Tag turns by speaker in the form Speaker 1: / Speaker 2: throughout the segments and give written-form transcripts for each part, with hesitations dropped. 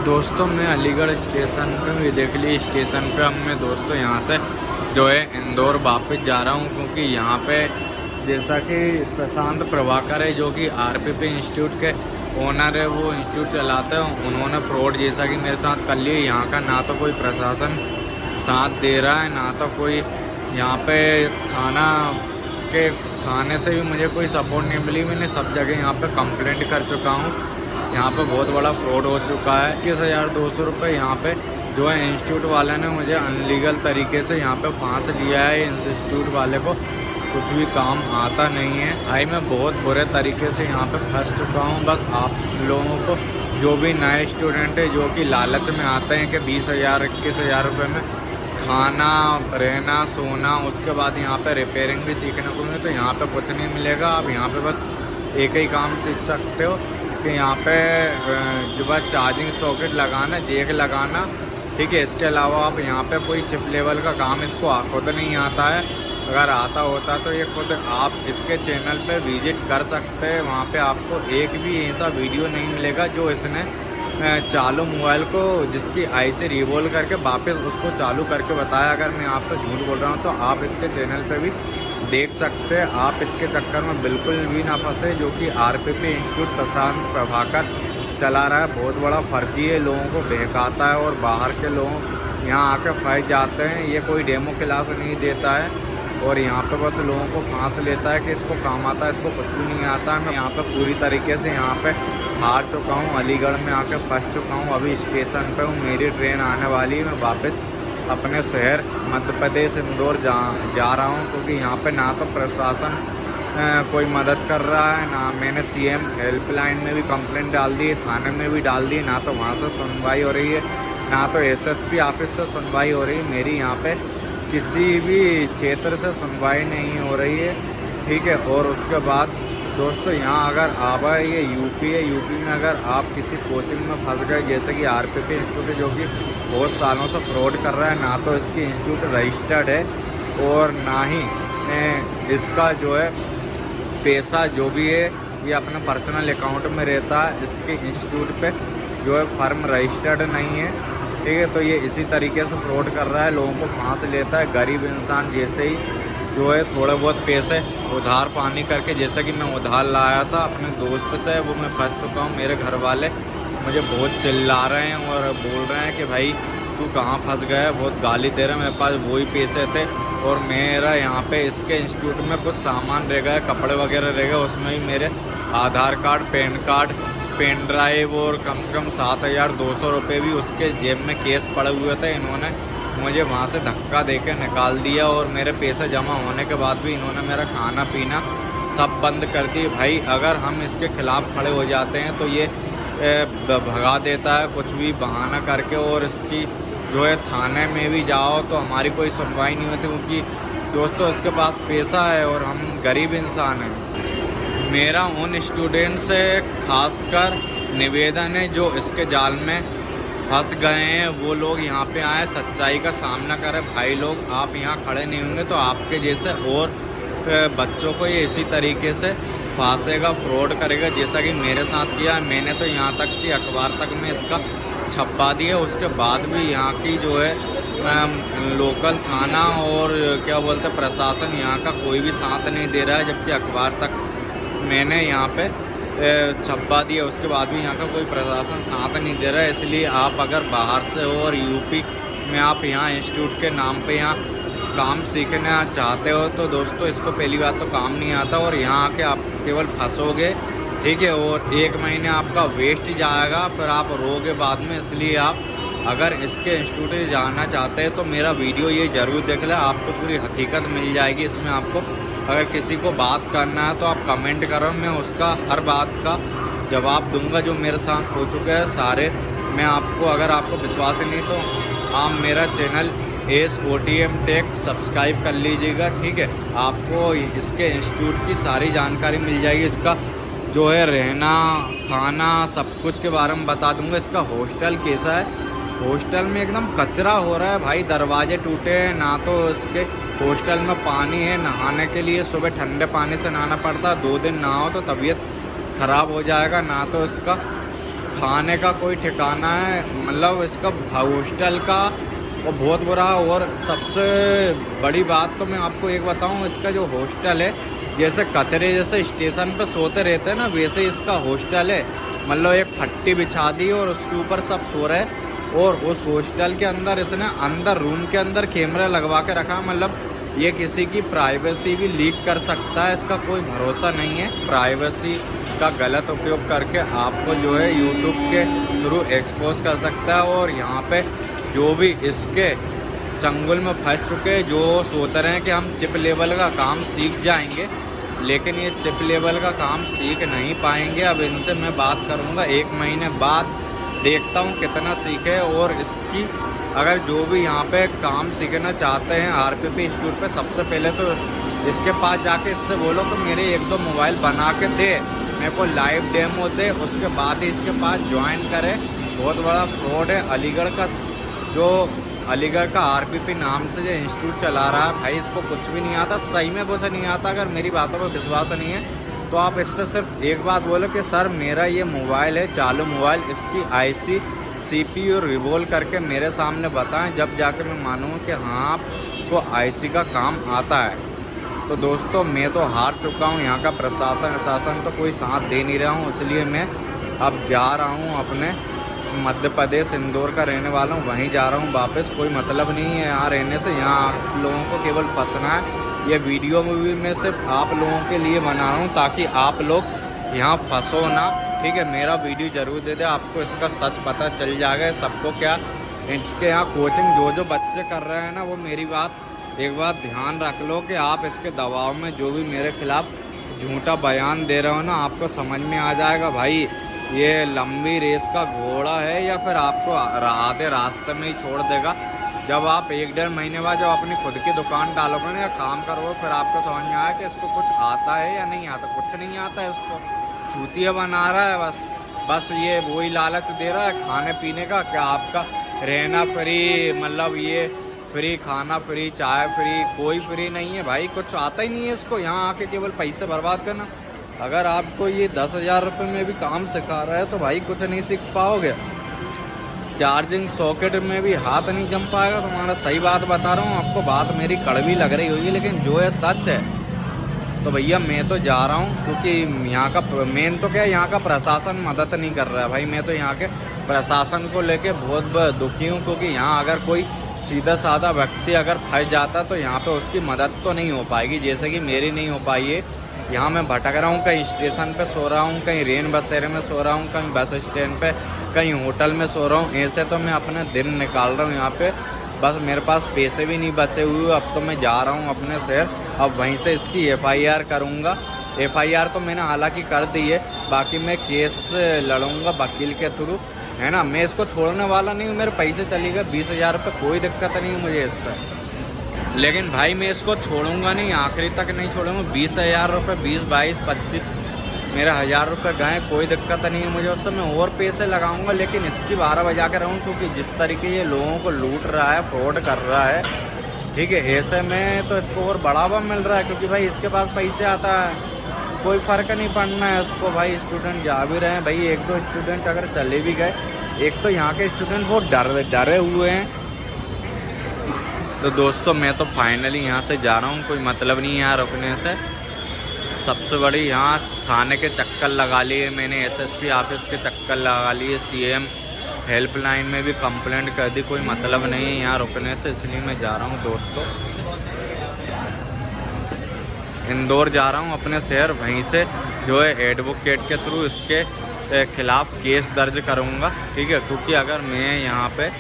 Speaker 1: दोस्तों मैं अलीगढ़ स्टेशन पे हूँ। ये देख ली स्टेशन पे हमने दोस्तों यहाँ से जो है इंदौर वापस जा रहा हूँ, क्योंकि यहाँ पे जैसा कि प्रशांत प्रभाकर है जो कि आरपीपी इंस्टीट्यूट के ओनर है, वो इंस्टीट्यूट चलाते हैं, उन्होंने फ्रॉड जैसा कि मेरे साथ कर लिया। यहाँ का ना तो कोई प्रशासन साथ दे रहा है, ना तो कोई यहाँ पे थाने से भी मुझे कोई सपोर्ट नहीं मिली। मैंने सब जगह यहाँ पे कंप्लेंट कर चुका हूँ। यहाँ पे बहुत बड़ा फ्रॉड हो चुका है। 21,200 रुपये यहाँ पे जो है इंस्टीट्यूट वाले ने मुझे अनलीगल तरीके से यहाँ पे फांस लिया है। इंस्टीट्यूट वाले को कुछ भी काम आता नहीं है भाई। मैं बहुत बुरे तरीके से यहाँ पे फंस चुका हूँ। बस आप लोगों को जो भी नए स्टूडेंट है जो कि लालच में आते हैं कि 20,000 21,000 रुपये में खाना रहना सोना, उसके बाद यहाँ पे रिपेयरिंग भी सीखने को मिले, तो यहाँ पे कुछ नहीं मिलेगा। आप यहाँ पे बस एक ही काम सीख सकते हो कि यहाँ पे जो बस चार्जिंग सॉकेट लगाना, जैक लगाना, ठीक है। इसके अलावा आप यहाँ पे कोई चिप लेवल का काम इसको खुद नहीं आता है। अगर आता होता तो ये खुद आप इसके चैनल पे विजिट कर सकते हैं। वहाँ पे आपको एक भी ऐसा वीडियो नहीं मिलेगा जो इसने चालू मोबाइल को जिसकी आई से रिवॉल्व करके वापस उसको चालू करके बताया। अगर मैं आपसे झूठ बोल रहा हूँ तो आप इसके चैनल पे भी देख सकते हैं। आप इसके चक्कर में बिल्कुल भी ना फंसे, जो कि आरपीपी इंस्टीट्यूट प्रशांत प्रभाकर चला रहा है। बहुत बड़ा फर्जी है, लोगों को बहकाता है और बाहर के लोग यहाँ आके फंस जाते हैं। ये कोई डेमो क्लास नहीं देता है और यहाँ पे बस लोगों को फांस लेता है कि इसको काम आता है, इसको कुछ भी नहीं आता है। मैं यहाँ पे पूरी तरीके से यहाँ पे हार चुका हूँ, अलीगढ़ में आके फंस चुका हूँ। अभी स्टेशन पे हूँ, मेरी ट्रेन आने वाली है। मैं वापस अपने शहर मध्य प्रदेश इंदौर जा रहा हूँ, क्योंकि यहाँ पे ना तो प्रशासन कोई मदद कर रहा है, ना मैंने सीएम हेल्पलाइन में भी कंप्लेंट डाल दी है, थाने में भी डाल दी है, ना तो वहाँ से सुनवाई हो रही है, ना तो एसएसपी ऑफिस से सुनवाई हो रही है। मेरी यहाँ पे किसी भी क्षेत्र से सुनवाई नहीं हो रही है, ठीक है। और उसके बाद दोस्तों यहाँ अगर आप ये यूपी है, यूपी में अगर आप किसी कोचिंग में फंस गए, जैसे कि आरपीपी इंस्टीट्यूट जो कि बहुत सालों से फ्रॉड कर रहा है, ना तो इसकी इंस्टीट्यूट रजिस्टर्ड है और ना ही इसका जो है पैसा जो भी है ये अपने पर्सनल अकाउंट में रहता है। इसके इंस्टीट्यूट पे जो है फर्म रजिस्टर्ड नहीं है, ठीक है। तो ये इसी तरीके से फ्रॉड कर रहा है, लोगों को फांस लेता है। गरीब इंसान जैसे ही जो है थोड़े बहुत पैसे उधार पानी करके, जैसे कि मैं उधार लाया था अपने दोस्त से, वो मैं फंस चुका हूँ। मेरे घर वाले मुझे बहुत चिल्ला रहे हैं और बोल रहे हैं कि भाई तू कहाँ फंस गया, बहुत गाली दे रहे हैं। मेरे पास वही पैसे थे और मेरा यहाँ पे इसके इंस्टीट्यूट में कुछ सामान रह गया, कपड़े वगैरह रह गए, उसमें ही मेरे Aadhaar card, pan card, pen drive और कम से कम 7,200 रुपये भी उसके जेब में केस पड़े हुए थे। इन्होंने मुझे वहाँ से धक्का देके निकाल दिया और मेरे पैसे जमा होने के बाद भी इन्होंने मेरा खाना पीना सब बंद कर दिए। भाई अगर हम इसके खिलाफ़ खड़े हो जाते हैं तो ये भगा देता है कुछ भी बहाना करके, और इसकी जो है थाने में भी जाओ तो हमारी कोई सुनवाई नहीं होती, क्योंकि दोस्तों इसके पास पैसा है और हम गरीब इंसान हैं। मेरा उन स्टूडेंट से खासकर निवेदन है जो इसके जाल में फंस गए हैं, वो लोग यहाँ पे आए, सच्चाई का सामना करें। भाई लोग आप यहाँ खड़े नहीं होंगे तो आपके जैसे और बच्चों को ये इसी तरीके से फांसेगा, फ्रॉड करेगा, जैसा कि मेरे साथ किया। मैंने तो यहाँ तक कि अखबार तक में इसका छपवा दिया, उसके बाद भी यहाँ की जो है लोकल थाना और क्या बोलते प्रशासन यहाँ का कोई भी साथ नहीं दे रहा है, जबकि अखबार तक मैंने यहाँ पे छपवा दिया, उसके बाद भी यहाँ का कोई प्रशासन साथ नहीं दे रहा है। इसलिए आप अगर बाहर से हो और यूपी में आप यहाँ इंस्टीट्यूट के नाम पे यहाँ काम सीखना चाहते हो तो दोस्तों इसको पहली बात तो काम नहीं आता और यहाँ आके आप केवल फंसोगे, ठीक है। और 1 महीने आपका वेस्ट जाएगा, फिर आप रोगे बाद में। इसलिए आप अगर इसके इंस्टीट्यूट जाना चाहते हैं तो मेरा वीडियो ये ज़रूर देख लें, आपको पूरी हकीकत मिल जाएगी इसमें। आपको अगर किसी को बात करना है तो आप कमेंट करो, मैं उसका हर बात का जवाब दूंगा जो मेरे साथ हो चुके हैं सारे। मैं आपको अगर आपको विश्वास नहीं तो आप मेरा चैनल SOTM टेक सब्सक्राइब कर लीजिएगा, ठीक है। आपको इसके इंस्टीट्यूट की सारी जानकारी मिल जाएगी, इसका जो है रहना खाना सब कुछ के बारे में बता दूंगा। इसका हॉस्टल कैसा है, हॉस्टल में एकदम कचरा हो रहा है भाई, दरवाजे टूटे हैं, ना तो इसके हॉस्टल में पानी है नहाने के लिए, सुबह ठंडे पानी से नहाना पड़ता है, 2 दिन नहाओ तो तबीयत ख़राब हो जाएगा, ना तो इसका खाने का कोई ठिकाना है, मतलब इसका हॉस्टल का और बहुत बुरा। और सबसे बड़ी बात तो मैं आपको एक बताऊं, इसका जो हॉस्टल है, जैसे कचरे जैसे स्टेशन पे सोते रहते हैं ना, वैसे इसका हॉस्टल है। मतलब एक फट्टी बिछा दी और उसके ऊपर सब सो रहे। और उस हॉस्टल के अंदर इसने अंदर रूम के अंदर कैमरा लगवा के रखा। मतलब ये किसी की प्राइवेसी भी लीक कर सकता है, इसका कोई भरोसा नहीं है। प्राइवेसी का गलत उपयोग करके आपको जो है यूट्यूब के थ्रू एक्सपोज कर सकता है। और यहाँ पे जो भी इसके चंगुल में फंस चुके, जो सोच रहे हैं कि हम चिप लेवल का काम सीख जाएंगे, लेकिन ये चिप लेवल का काम सीख नहीं पाएंगे। अब इनसे मैं बात करूँगा 1 महीने बाद, देखता हूँ कितना सीखे। और इसकी अगर जो भी यहाँ पे काम सीखना चाहते हैं RPP इंस्टीट्यूट पे, सबसे पहले तो इसके पास जाके इससे बोलो तो मेरे 1-2 मोबाइल बना के दे, मेरे को लाइव डेमो दे, उसके बाद ही इसके पास ज्वाइन करे। बहुत बड़ा फ्रॉड है अलीगढ़ का, जो अलीगढ़ का RPP नाम से जो इंस्टीट्यूट चला रहा है, भाई इसको कुछ भी नहीं आता, सही में कुछ नहीं आता। अगर मेरी बातों पर विश्वास नहीं है तो आप इससे सिर्फ एक बात बोलो कि सर मेरा ये मोबाइल है, चालू मोबाइल, इसकी IC CPU रिवोल्व करके मेरे सामने बताएं, जब जाके मैं मानूँ कि हाँ आपको IC का काम आता है। तो दोस्तों मैं तो हार चुका हूँ, यहाँ का प्रशासन तो कोई साथ दे नहीं रहा हूँ, इसलिए मैं अब जा रहा हूँ अपने मध्य प्रदेश इंदौर का रहने वाला हूँ, वहीं जा रहा हूँ वापस। कोई मतलब नहीं है यहाँ रहने से, यहाँ आप लोगों को केवल फंसना है। ये वीडियो मूवी में सिर्फ आप लोगों के लिए बना रहा हूँ ताकि आप लोग यहाँ फंसो ना, ठीक है। मेरा वीडियो जरूर दे दे, आपको इसका सच पता चल जाएगा सबको। क्या इसके यहाँ कोचिंग जो बच्चे कर रहे हैं ना, वो मेरी बात एक बात ध्यान रख लो कि आप इसके दबाव में जो भी मेरे खिलाफ झूठा बयान दे रहे हो ना, आपको समझ में आ जाएगा भाई ये लंबी रेस का घोड़ा है या फिर आपको आधे रास्ते में ही छोड़ देगा। जब आप 1-1.5 महीने बाद जब अपनी खुद की दुकान डालोगे ना या काम करोगे, फिर आपको समझ में आया कि इसको कुछ आता है या नहीं आता। कुछ नहीं आता है, इसको चूतिया बना रहा है बस ये वही लालच दे रहा है खाने पीने का, कि आपका रहना फ्री, मतलब ये फ्री खाना, फ्री चाय, फ्री, कोई फ्री नहीं है भाई, कुछ आता ही नहीं है इसको। यहाँ आके केवल पैसे बर्बाद करना। अगर आपको ये 10,000 रुपये में भी काम सिखा रहा है तो भाई कुछ नहीं सीख पाओगे। चार्जिंग सॉकेट में भी हाथ नहीं जम पाएगा तुम्हारा, सही बात बता रहा हूँ आपको। बात मेरी कड़वी लग रही होगी लेकिन जो है सच है। तो भैया मैं तो जा रहा हूँ, क्योंकि यहाँ का मेन तो क्या है, यहाँ का प्रशासन मदद नहीं कर रहा है भाई। मैं तो यहाँ के प्रशासन को लेके बहुत दुखी हूँ, क्योंकि यहाँ अगर कोई सीधा साधा व्यक्ति अगर फंस जाता तो यहाँ पे उसकी मदद तो नहीं हो पाएगी, जैसे कि मेरी नहीं हो पाई है। यहाँ मैं भटक रहा हूँ, कहीं स्टेशन पे सो रहा हूँ, कहीं रेन बसेरे में सो रहा हूँ, कहीं बस स्टैंड पे, कहीं होटल में सो रहा हूँ। ऐसे तो मैं अपने दिन निकाल रहा हूँ यहाँ पे, बस मेरे पास पैसे भी नहीं बचे हुए। अब तो मैं जा रहा हूँ अपने शहर, अब वहीं से इसकी FIR करूँगा। FIR तो मैंने हालांकि कर दी है, बाकी मैं केस लड़ूंगा वकील के थ्रू, है ना। मैं इसको छोड़ने वाला नहीं हूँ, मेरे पैसे चले गए 20,000 रुपये, कोई दिक्कत नहीं है मुझे इससे। लेकिन भाई मैं इसको छोड़ूंगा नहीं, आखिरी तक नहीं छोड़ूंगा। 20,000 रुपये, 20, 22, 25 मेरा 1,000 रुपये गए, कोई दिक्कत नहीं है मुझे उससे। मैं और पैसे लगाऊंगा, लेकिन इसकी 12 बजा के रहूँ, क्योंकि जिस तरीके ये लोगों को लूट रहा है, फ्रॉड कर रहा है, ठीक है, ऐसे में तो इसको और बढ़ावा मिल रहा है, क्योंकि भाई इसके पास पैसे आता है, कोई फ़र्क नहीं पड़ना है इसको। भाई स्टूडेंट जा भी रहे हैं भाई, 1-2 स्टूडेंट अगर चले भी गए, एक तो यहाँ के स्टूडेंट बहुत डरे हुए हैं। तो दोस्तों मैं तो फाइनली यहाँ से जा रहा हूँ, कोई मतलब नहीं है यहाँ रुकने से। सबसे बड़ी यहाँ थाने के चक्कर लगा लिए मैंने, SSP ऑफिस के चक्कर लगा लिए, CM हेल्पलाइन में भी कंप्लेंट कर दी, कोई मतलब नहीं है यहाँ रुकने से, इसलिए मैं जा रहा हूँ दोस्तों। इंदौर जा रहा हूँ अपने शहर, वहीं से जो है एडवोकेट के थ्रू इसके खिलाफ केस दर्ज करूँगा, ठीक है। क्योंकि अगर मैं यहाँ पे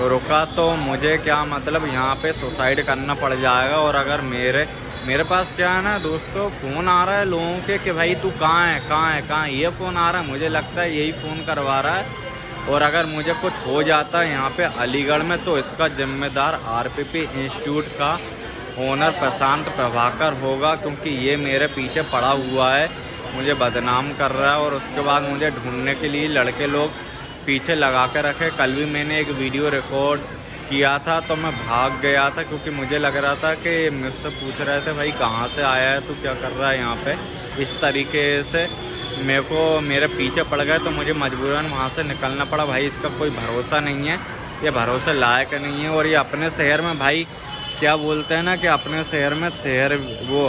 Speaker 1: रुका तो मुझे क्या मतलब यहाँ पे सुसाइड करना पड़ जाएगा। और अगर मेरे पास क्या है ना दोस्तों, फ़ोन आ रहा है लोगों के कि भाई तू कहाँ है, ये फ़ोन आ रहा है, मुझे लगता है यही फ़ोन करवा रहा है। और अगर मुझे कुछ हो जाता है यहाँ पे अलीगढ़ में, तो इसका जिम्मेदार RPP इंस्टीट्यूट का ओनर प्रशांत प्रभाकर होगा, क्योंकि ये मेरे पीछे पड़ा हुआ है, मुझे बदनाम कर रहा है। और उसके बाद मुझे ढूंढने के लिए लड़के लोग पीछे लगा के रखे। कल भी मैंने एक वीडियो रिकॉर्ड किया था तो मैं भाग गया था, क्योंकि मुझे लग रहा था कि मुझसे पूछ रहे थे भाई कहाँ से आया है, तू क्या कर रहा है यहाँ पे, इस तरीके से। मेरे को मेरे पीछे पड़ गए तो मुझे मजबूरन वहाँ से निकलना पड़ा। भाई इसका कोई भरोसा नहीं है, ये भरोसे लायक नहीं है। और ये अपने शहर में भाई क्या बोलते हैं ना कि अपने शहर में शेर वो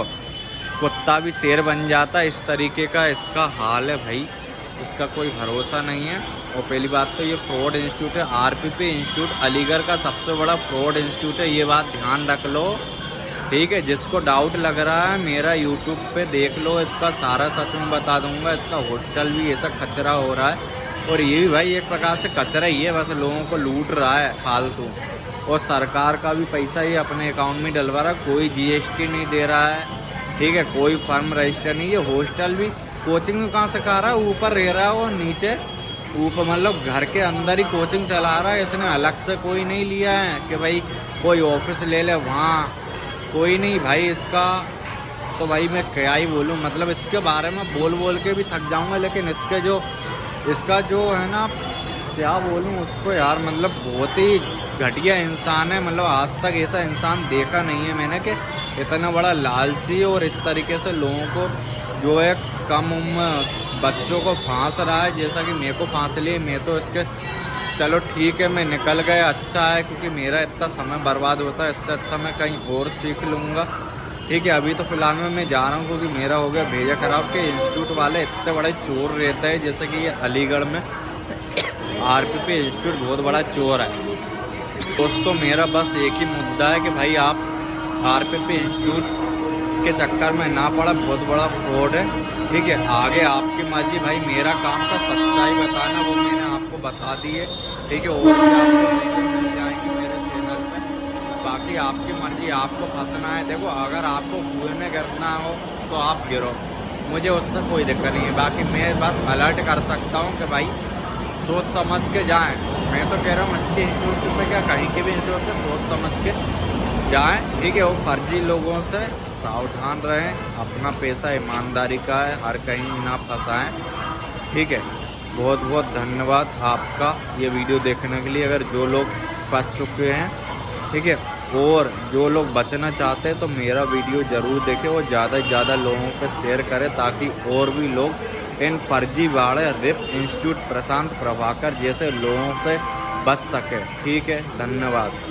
Speaker 1: कुत्ता भी शेर बन जाता है, इस तरीके का इसका हाल है भाई। इसका कोई भरोसा नहीं है। और पहली बात तो ये फ्रॉड इंस्टीट्यूट है। आरपीपी इंस्टीट्यूट अलीगढ़ का सबसे बड़ा फ्रॉड इंस्टीट्यूट है, ये बात ध्यान रख लो, ठीक है। जिसको डाउट लग रहा है मेरा यूट्यूब पे देख लो, इसका सारा सच में बता दूंगा। इसका हॉस्टल भी ऐसा कचरा हो रहा है, और ये भी भाई एक प्रकार से कचरा ही है, बस लोगों को लूट रहा है फालतू। और सरकार का भी पैसा ही अपने अकाउंट में डलवा रहा है, कोई जीएसटी नहीं दे रहा है, ठीक है, कोई फर्म रजिस्टर नहीं है। हॉस्टल भी कोचिंग में कहाँ से खा रहा है, ऊपर रह रहा है और नीचे ऊपर मतलब घर के अंदर ही कोचिंग चला रहा है। इसने अलग से कोई नहीं लिया है कि भाई कोई ऑफिस ले ले, वहाँ कोई नहीं भाई इसका। तो भाई मैं क्या ही बोलूँ, मतलब इसके बारे में बोल बोल के भी थक जाऊँगा। लेकिन इसका जो है ना, क्या बोलूँ उसको यार, मतलब बहुत ही घटिया इंसान है। मतलब आज तक ऐसा इंसान देखा नहीं है मैंने कि इतना बड़ा लालची और इस तरीके से लोगों को जो है कम उम्र बच्चों को फांस रहा है, जैसा कि मेरे को फांस लिए। मैं तो इसके चलो ठीक है मैं निकल गया, अच्छा है, क्योंकि मेरा इतना समय बर्बाद होता है। इससे अच्छा मैं कहीं और सीख लूँगा, ठीक है। अभी तो फिलहाल में मैं जा रहा हूँ क्योंकि मेरा हो गया भेजा खराब के इंस्टीट्यूट वाले इतने बड़े चोर रहते हैं। जैसे कि ये अलीगढ़ में आरपीपी इंस्टीट्यूट बहुत बड़ा चोर है। दोस्तों मेरा बस एक ही मुद्दा है कि भाई आप आरपीपी इंस्टीट्यूट के चक्कर में ना पड़ा, बहुत बड़ा फ्रॉड है, ठीक है। आगे आपकी मर्जी भाई, मेरा काम था सच्चाई बताना, वो मैंने आपको बता दी है, ठीक है। और भी आपको मिल जाएंगे मेरे चैनल पे, बाकी आपकी मर्जी, आपको फंसना है। देखो अगर आपको कुएं में गिरना हो तो आप गिरो, मुझे उससे कोई दिक्कत नहीं है। बाकी मैं बस अलर्ट कर सकता हूँ कि भाई सोच समझ के जाएं। मैं तो कह रहा हूँ अच्छे इंस्टीट्यूट पे क्या कहीं के भी इंस्टीट्यूट पे सोच समझ के जाएं, ठीक है। वो फर्जी लोगों से सावधान रहें, अपना पैसा ईमानदारी का है, हर कहीं ना फंसाएं, ठीक है। बहुत बहुत धन्यवाद आपका ये वीडियो देखने के लिए। अगर जो लोग फंस चुके हैं, ठीक है, और जो लोग बचना चाहते हैं तो मेरा वीडियो ज़रूर देखें और ज़्यादा से ज़्यादा लोगों को शेयर करें, ताकि और भी लोग इन फर्जीवाड़े रिप इंस्टीट्यूट प्रशांत प्रभाकर जैसे लोगों से बच सके, ठीक है। धन्यवाद।